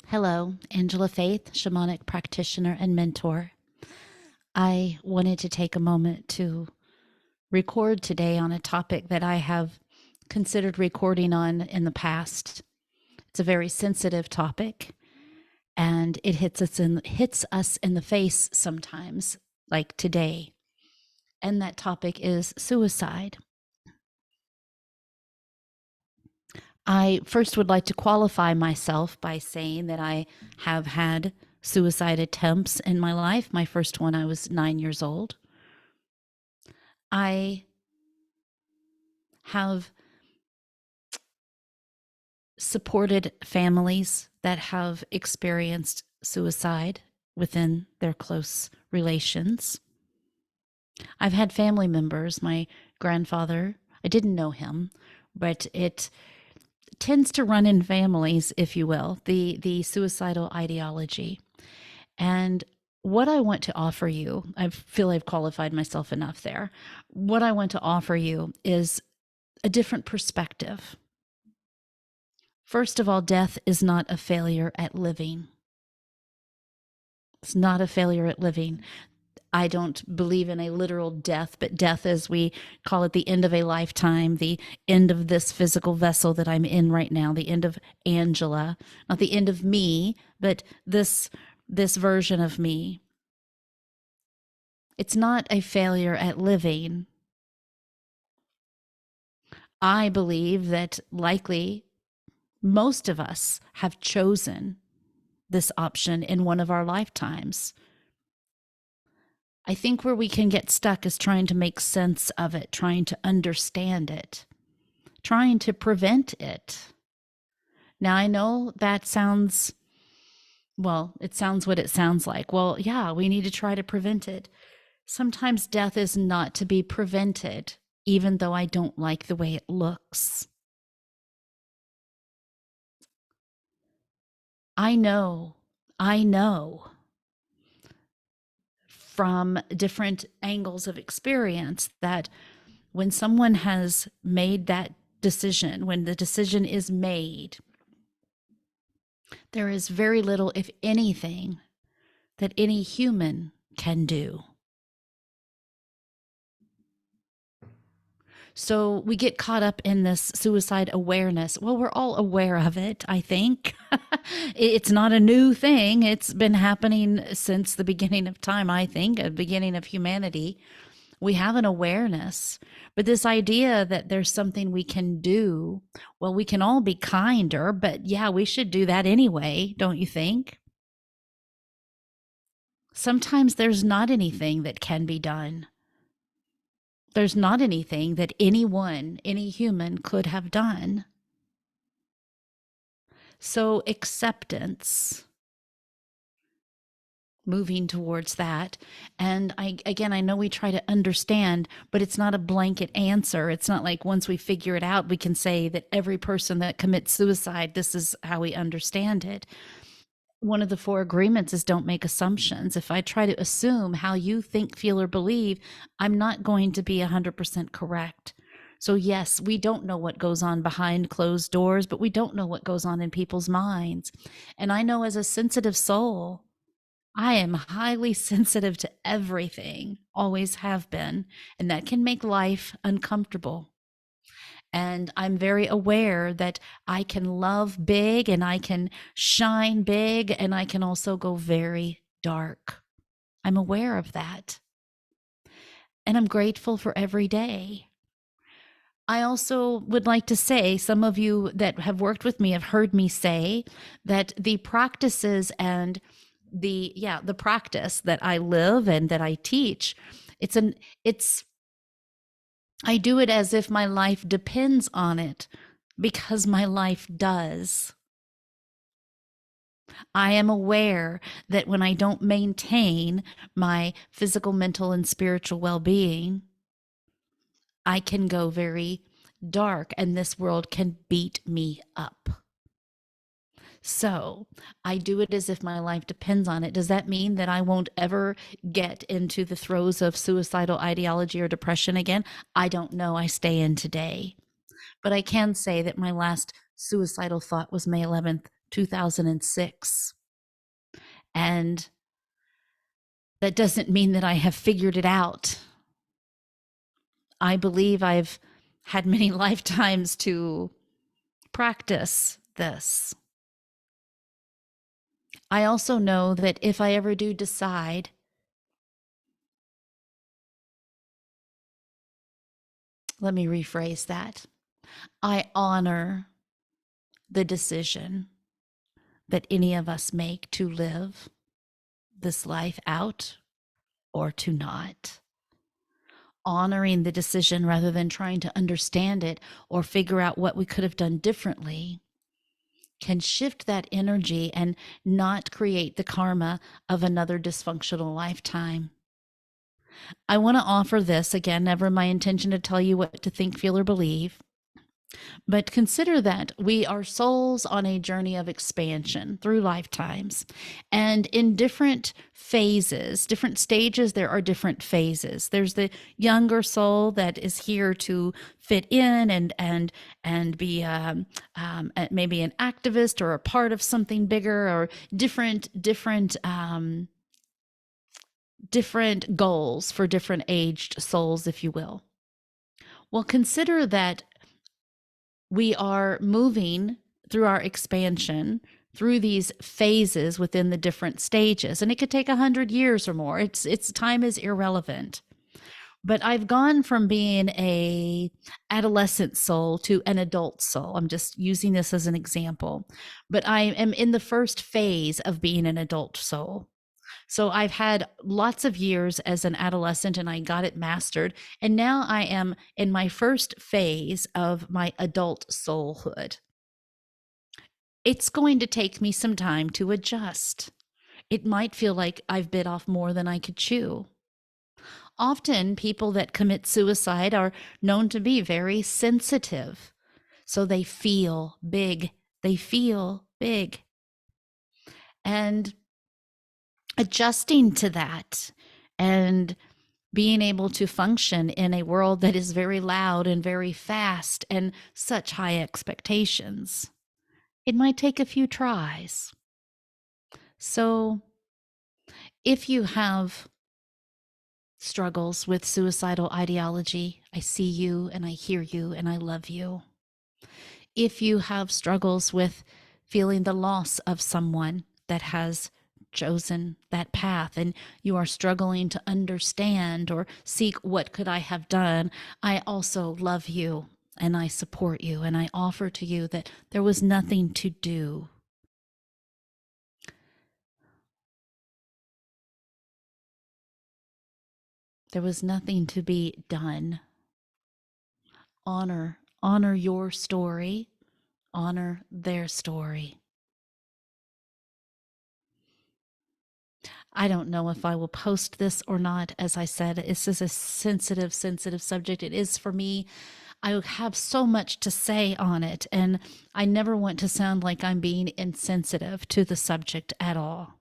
Hello, Angela Faith, shamanic practitioner and mentor. I wanted to take a moment to record today on a topic that I have considered recording on in the past. It's a very sensitive topic, and it hits us in the face sometimes, like today. And that topic is suicide. I first would like to qualify myself by saying that I have had suicide attempts in my life. My first one, I was 9 years old. I have supported families that have experienced suicide within their close relations. I've had family members, my grandfather, I didn't know him, but it tends to run in families, if you will, the suicidal ideology. And what I want to offer you, I feel I've qualified myself enough there. What I want to offer you is a different perspective. First of all, death is not a failure at living. It's not a failure at living. I don't believe in a literal death, but death, as we call it, the end of a lifetime, the end of this physical vessel that I'm in right now, the end of Angela, not the end of me, but this version of me. It's not a failure at living. I believe that likely most of us have chosen this option in one of our lifetimes. I think where we can get stuck is trying to make sense of it, trying to understand it, trying to prevent it. Now, I know that sounds, well, it sounds what it sounds like. Well, yeah, we need to try to prevent it. Sometimes death is not to be prevented, even though I don't like the way it looks. I know from different angles of experience that when someone has made that decision, when the decision is made, there is very little, if anything, that any human can do. So we get caught up in this suicide awareness. Well, we're all aware of it, I think. It's not a new thing. It's been happening since the beginning of time, I think, the beginning of humanity. We have an awareness, but this idea that there's something we can do, well, we can all be kinder, but yeah, we should do that anyway, don't you think? Sometimes there's not anything that can be done. There's not anything that anyone, any human could have done. So acceptance, moving towards that. And I know we try to understand, but it's not a blanket answer. It's not like once we figure it out, we can say that every person that commits suicide, this is how we understand it. One of the 4 agreements is don't make assumptions. If I try to assume how you think, feel, or believe, I'm not going to be 100% correct. So yes, we don't know what goes on behind closed doors, but we don't know what goes on in people's minds. And I know as a sensitive soul, I am highly sensitive to everything, always have been, and that can make life uncomfortable. And I'm very aware that I can love big and I can shine big and I can also go very dark. I'm aware of that. And I'm grateful for every day. I also would like to say, some of you that have worked with me have heard me say that the practices and the practice that I live and that I teach, I do it as if my life depends on it, because my life does. I am aware that when I don't maintain my physical, mental, and spiritual well-being, I can go very dark and this world can beat me up. So I do it as if my life depends on it. Does that mean that I won't ever get into the throes of suicidal ideology or depression again? I don't know. I stay in today. But I can say that my last suicidal thought was May 11th, 2006. And that doesn't mean that I have figured it out. I believe I've had many lifetimes to practice this. I also know that if I ever do decide, let me rephrase that. I honor the decision that any of us make to live this life out or to not. Honoring the decision rather than trying to understand it or figure out what we could have done differently can shift that energy and not create the karma of another dysfunctional lifetime. I want to offer this again, never my intention to tell you what to think, feel, or believe. But consider that we are souls on a journey of expansion through lifetimes. And in different phases, different stages, there are different phases. There's the younger soul that is here to fit in and be maybe an activist or a part of something bigger, or different goals for different aged souls, if you will. Well, consider that we are moving through our expansion through these phases within the different stages, and it could take 100 years or more. It's time is irrelevant. But I've gone from being a adolescent soul to an adult soul. I'm just using this as an example. But I am in the first phase of being an adult soul. So I've had lots of years as an adolescent and I got it mastered. And now I am in my first phase of my adult soulhood. It's going to take me some time to adjust. It might feel like I've bit off more than I could chew. Often people that commit suicide are known to be very sensitive. So they feel big. They feel big. And adjusting to that and being able to function in a world that is very loud and very fast and such high expectations, it might take a few tries. So if you have struggles with suicidal ideology, I see you and I hear you and I love you. If you have struggles with feeling the loss of someone that has chosen that path and you are struggling to understand or seek what could I have done, I also love you and I support you and I offer to you that there was nothing to do. There was nothing to be done. Honor your story, honor their story. I don't know if I will post this or not. As I said, this is a sensitive subject. It is for me. I have so much to say on it, and I never want to sound like I'm being insensitive to the subject at all.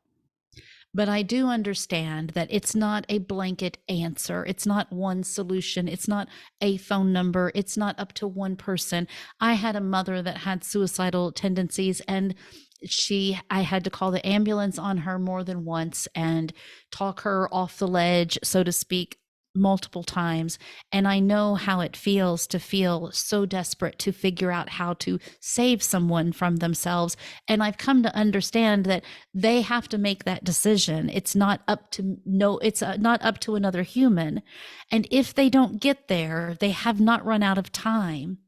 But I do understand that it's not a blanket answer. It's not one solution. It's not a phone number. It's not up to one person. I had a mother that had suicidal tendencies, and I had to call the ambulance on her more than once and talk her off the ledge, so to speak, multiple times. And I know how it feels to feel so desperate to figure out how to save someone from themselves. And I've come to understand that they have to make that decision. It's not up to not up to another human. And if they don't get there, they have not run out of time.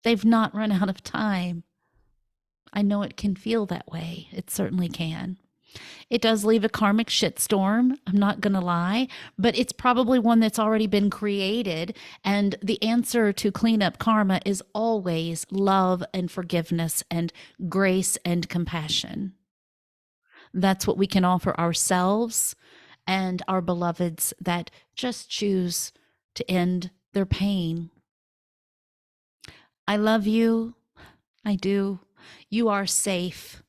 They've not run out of time. I know it can feel that way. It certainly can. It does leave a karmic shitstorm, I'm not going to lie, but it's probably one that's already been created. And the answer to clean up karma is always love and forgiveness and grace and compassion. That's what we can offer ourselves and our beloveds that just choose to end their pain. I love you. I do. You are safe.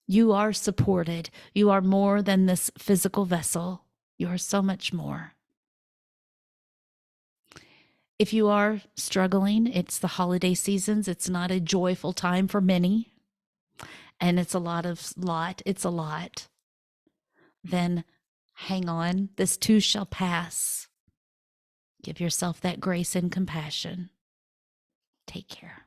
You are supported. You are more than this physical vessel. You are so much more. If you are struggling, it's the holiday seasons. It's not a joyful time for many. and it's a it's a lot, then hang on. This too shall pass. Give yourself that grace and compassion. Take care.